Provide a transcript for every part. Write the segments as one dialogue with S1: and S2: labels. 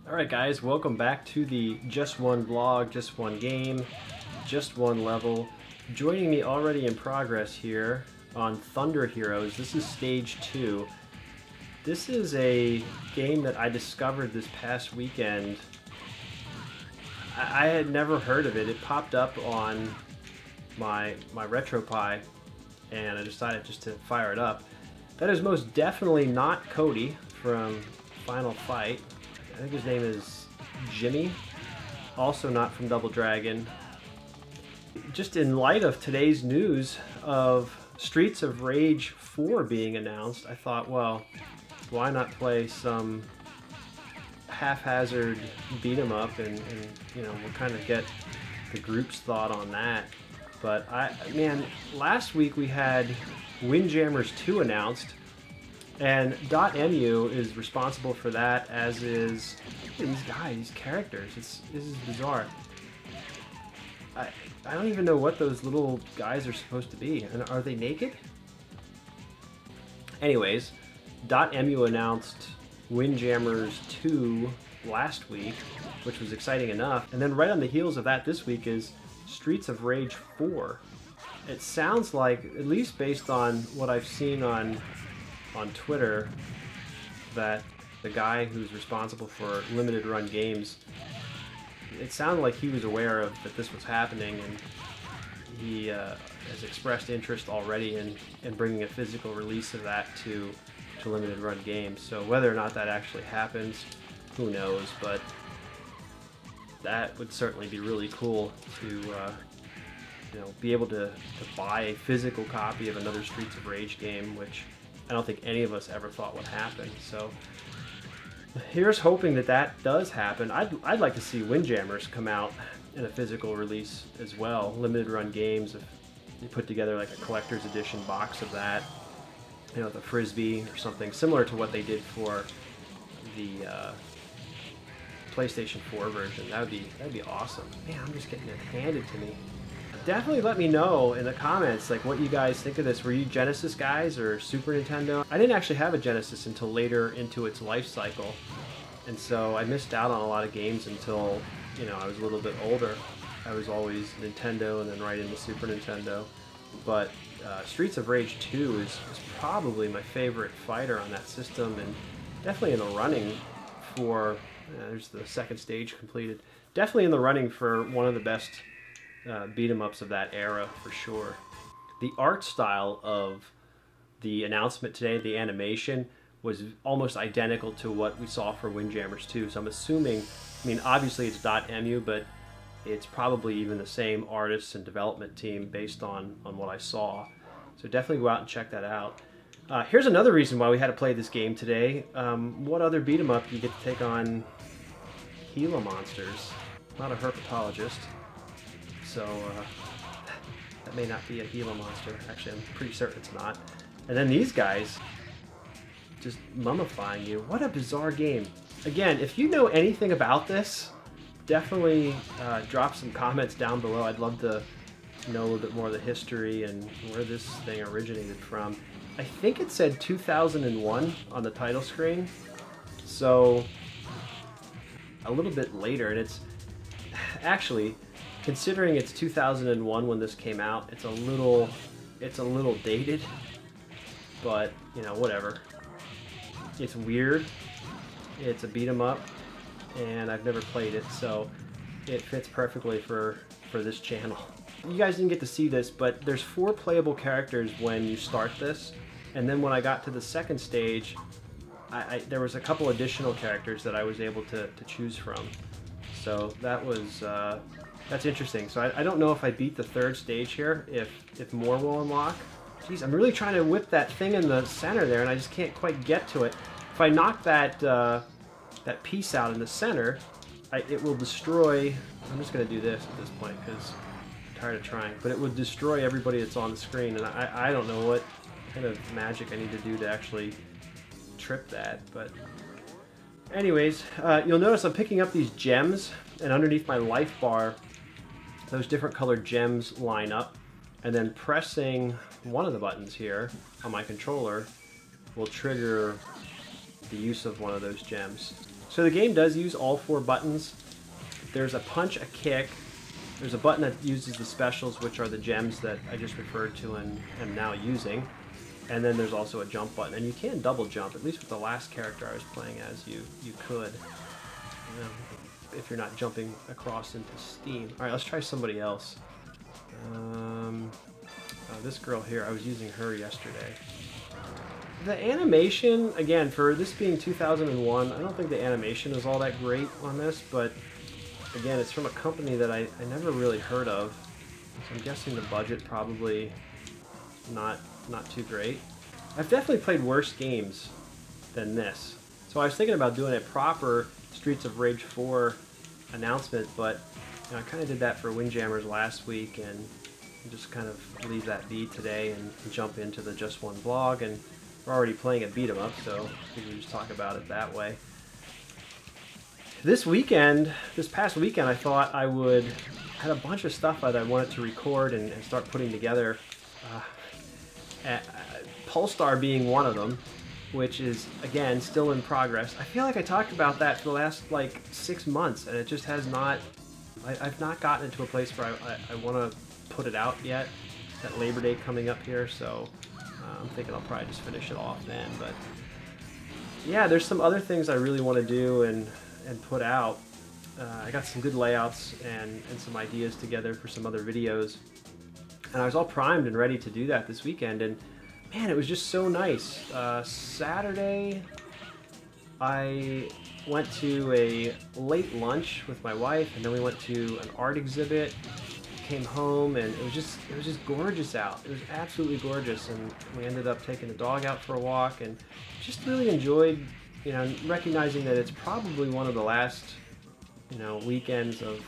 S1: Alright guys, welcome back to the Just One vlog, Just One Game, Just One Level. Joining me already in progress here on Thunder Heroes, this is Stage 2. This is a game that I discovered this past weekend. I had never heard of it. It popped up on my RetroPie and I decided just to fire it up. That is most definitely not Cody from Final Fight. I think his name is Jimmy, also not from Double Dragon. Just in light of today's news of Streets of Rage 4 being announced, I thought, well, why not play some haphazard beat 'em up and you know, we'll kind of get the group's thought on that. But man, last week we had Windjammers 2 announced, and .mu is responsible for that, as is these guys, these characters. This is bizarre. I don't even know what those little guys are supposed to be. And are they naked? Anyways, .mu announced Windjammers 2 last week, which was exciting enough. And then right on the heels of that this week is Streets of Rage 4. It sounds like, at least based on what I've seen on Twitter, that the guy who's responsible for limited run games, it sounded like he was aware of that this was happening, and he has expressed interest already in bringing a physical release of that to limited run games. So whether or not that actually happens, who knows, but that would certainly be really cool to you know, be able to buy a physical copy of another Streets of Rage game, which I don't think any of us ever thought would happen. So here's hoping that that does happen. I'd like to see Windjammers come out in a physical release as well. Limited run games, if you put together like a collector's edition box of that, you know, the Frisbee or something similar to what they did for the PlayStation 4 version. That'd be awesome. Man, I'm just getting it handed to me. Definitely let me know in the comments like what you guys think of this. Were you Genesis guys or Super Nintendo? I didn't actually have a Genesis until later into its life cycle, and so I missed out on a lot of games until, you know, I was a little bit older. I was always Nintendo and then right into Super Nintendo. But Streets of Rage 2 is probably my favorite fighter on that system, and definitely in the running for, there's the second stage completed, definitely in the running for one of the best beat 'em ups of that era for sure. The art style of the announcement today, the animation, was almost identical to what we saw for Windjammers 2. So I'm assuming, I mean, obviously it's .mu, but it's probably even the same artists and development team based on what I saw. So definitely go out and check that out. Here's another reason why we had to play this game today. What other beat 'em up you get to take on Gila monsters? Not a herpetologist. So that may not be a Gila monster. Actually, I'm pretty certain it's not. And then these guys just mummifying you. What a bizarre game. Again, if you know anything about this, definitely drop some comments down below. I'd love to know a little bit more of the history and where this thing originated from. I think it said 2001 on the title screen, so a little bit later, and it's actually, considering it's 2001 when this came out, it's a little dated, but you know, whatever. It's weird. It's a beat 'em up, and I've never played it, so it fits perfectly for this channel. You guys didn't get to see this, but there's 4 playable characters when you start this, and then when I got to the second stage, there was a couple additional characters that I was able to choose from. So that was that's interesting. So I don't know if I beat the 3rd stage here, if more will unlock. Jeez, I'm really trying to whip that thing in the center there, and I just can't quite get to it. If I knock that that piece out in the center, it will destroy. I'm just going to do this at this point because I'm tired of trying. But it would destroy everybody that's on the screen, and I don't know what kind of magic I need to do to actually trip that. But anyways, you'll notice I'm picking up these gems, and underneath my life bar, those different colored gems line up, and then pressing one of the buttons here on my controller will trigger the use of one of those gems. So the game does use all 4 buttons. There's a punch, a kick. There's a button that uses the specials, which are the gems that I just referred to and am now using. And then there's also a jump button. And you can double jump, at least with the last character I was playing as, you could. If you're not jumping across into Steam. Alright, let's try somebody else. This girl here, I was using her yesterday. The animation, again, for this being 2001, I don't think the animation is all that great on this, but again, it's from a company that I never really heard of. So I'm guessing the budget probably not too great. I've definitely played worse games than this. So I was thinking about doing a proper Streets of Rage 4 announcement, but I kind of did that for Windjammers last week and just kind of leave that be today and jump into the Just One blog. And we're already playing a beat 'em up, so we can just talk about it that way. This past weekend, I thought I had a bunch of stuff that I wanted to record and start putting together. Polestar being one of them, which is, again, still in progress. I feel like I talked about that for the last, like, 6 months, and it just has not... I've not gotten into a place where I want to put it out yet. That Labor Day coming up here, so I'm thinking I'll probably just finish it off then. But yeah, there's some other things I really want to do and put out. I got some good layouts and some ideas together for some other videos, and I was all primed and ready to do that this weekend. And man, it was just so nice. Saturday, I went to a late lunch with my wife, and then we went to an art exhibit. Came home, and it was just gorgeous out. It was absolutely gorgeous, and we ended up taking the dog out for a walk, and just really enjoyed, recognizing that it's probably one of the last, weekends of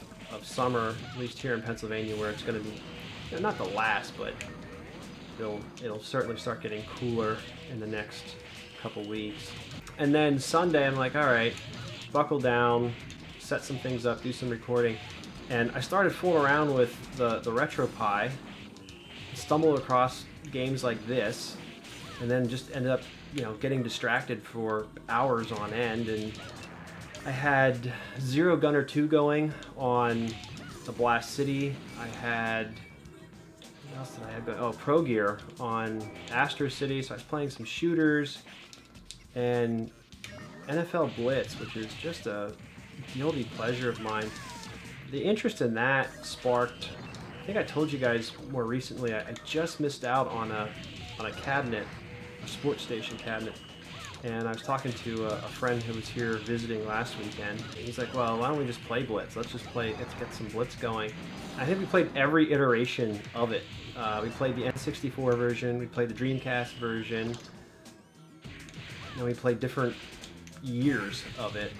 S1: summer, at least here in Pennsylvania, where it's going to be, not the last, but it'll certainly start getting cooler in the next couple weeks. And then Sunday, I'm like, all right, buckle down, set some things up, do some recording. And I started fooling around with the RetroPie, stumbled across games like this, and then just ended up, getting distracted for hours on end. And I had Zero Gunner 2 going on the Blast City. I had, what else did I have going? Oh, Pro Gear on Astro City. So I was playing some shooters, and NFL Blitz, which is just a guilty pleasure of mine. The interest in that sparked, I think I told you guys more recently, I just missed out on a cabinet, a sports station cabinet. And I was talking to a friend who was here visiting last weekend. He's like, well, why don't we just play Blitz? Let's get some Blitz going. I think we played every iteration of it. We played the N64 version, we played the Dreamcast version, and we played different years of it.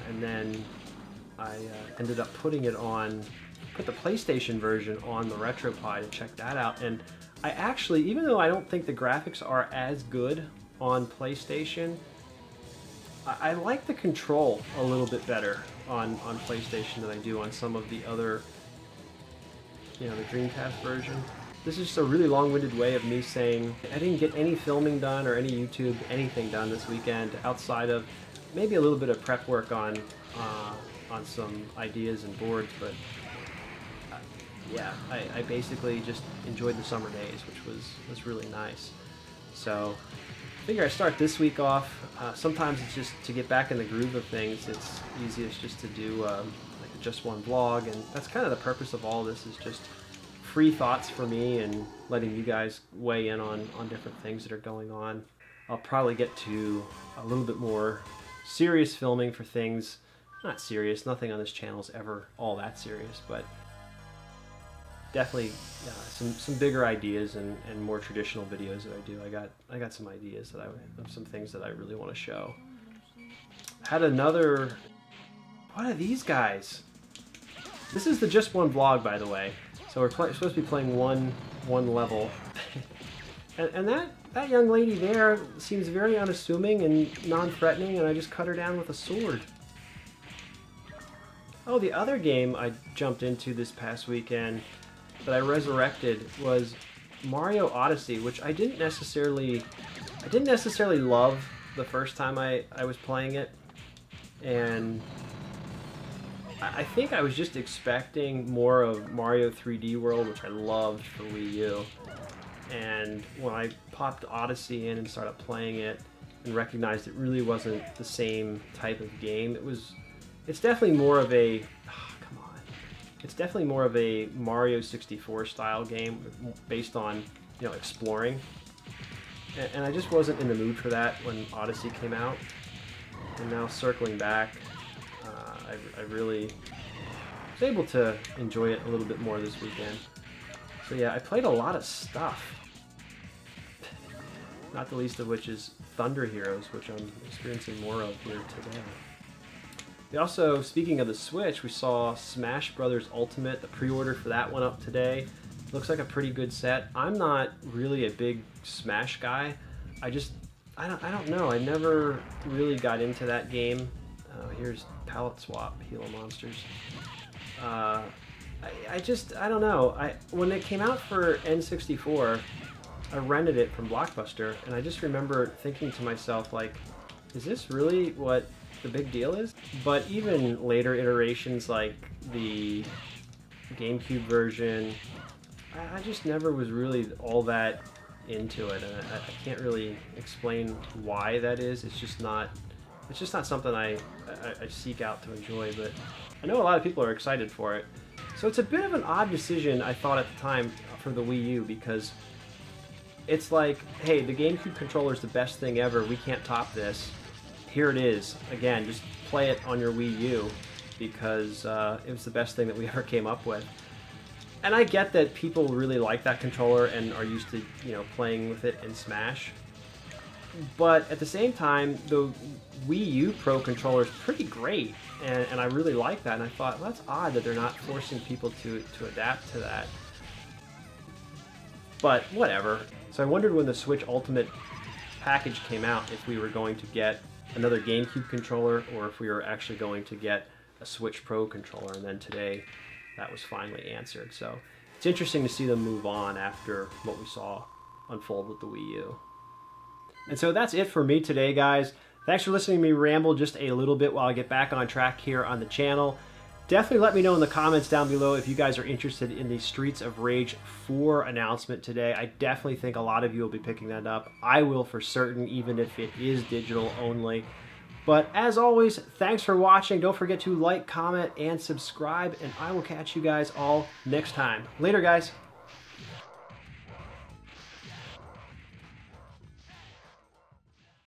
S1: And then I ended up put the PlayStation version on the RetroPie to check that out. And I actually, even though I don't think the graphics are as good on PlayStation, I like the control a little bit better on PlayStation than I do on some of the other, the Dreamcast version. This is just a really long-winded way of me saying I didn't get any filming done or any YouTube, anything done this weekend outside of maybe a little bit of prep work on some ideas and boards, but yeah, I basically just enjoyed the summer days, which was really nice. So I figure I start this week off. Sometimes it's just to get back in the groove of things. It's easiest just to do like a Just One vlog, and that's kind of the purpose of all this, is just free thoughts for me and letting you guys weigh in on different things that are going on. I'll probably get to a little bit more serious filming for things. Not serious, nothing on this channel is ever all that serious, but definitely some bigger ideas and more traditional videos that I do. I got some ideas of some things that I really want to show. Had another, what are these guys? This is the Just One vlog, by the way. So we're supposed to be playing one level. and that young lady there seems very unassuming and non-threatening, and I just cut her down with a sword. Oh, the other game I jumped into this past weekend that I resurrected was Mario Odyssey, which I didn't necessarily love the first time I was playing it. and I think I was just expecting more of Mario 3D World, which I loved for Wii U. And when I popped Odyssey in and started playing it and recognized it really wasn't the same type of game, it's definitely more of a, oh, come on. It's definitely more of a Mario 64 style game based on, you know, exploring. And I just wasn't in the mood for that when Odyssey came out. And now circling back, I really was able to enjoy it a little bit more this weekend. So yeah, I played a lot of stuff. Not the least of which is Thunder Heroes, which I'm experiencing more of here today. We also, speaking of the Switch, we saw Smash Bros. Ultimate, the pre-order for that one up today. Looks like a pretty good set. I'm not really a big Smash guy. I don't know. I never really got into that game. Here's Palette Swap, Gila Monsters. I don't know. When it came out for N64, I rented it from Blockbuster, and I just remember thinking to myself, like, is this really what the big deal is? But even later iterations, like the GameCube version, I just never was really all that into it, and I can't really explain why that is. It's just not something I seek out to enjoy, but I know a lot of people are excited for it. So it's a bit of an odd decision, I thought at the time, for the Wii U, because it's like, hey, the GameCube controller is the best thing ever, we can't top this. Here it is. Again, just play it on your Wii U, because it was the best thing that we ever came up with. And I get that people really like that controller and are used to, you know, playing with it in Smash. But at the same time, the Wii U Pro controller is pretty great, and I really like that. And I thought, well, that's odd that they're not forcing people to adapt to that. But whatever. So I wondered when the Switch Ultimate package came out if we were going to get another GameCube controller or if we were actually going to get a Switch Pro controller. And then today, that was finally answered. So it's interesting to see them move on after what we saw unfold with the Wii U. And so that's it for me today, guys. Thanks for listening to me ramble just a little bit while I get back on track here on the channel. Definitely let me know in the comments down below if you guys are interested in the Streets of Rage 4 announcement today. I definitely think a lot of you will be picking that up. I will for certain, even if it is digital only. But as always, thanks for watching. Don't forget to like, comment, and subscribe, and I will catch you guys all next time. Later, guys.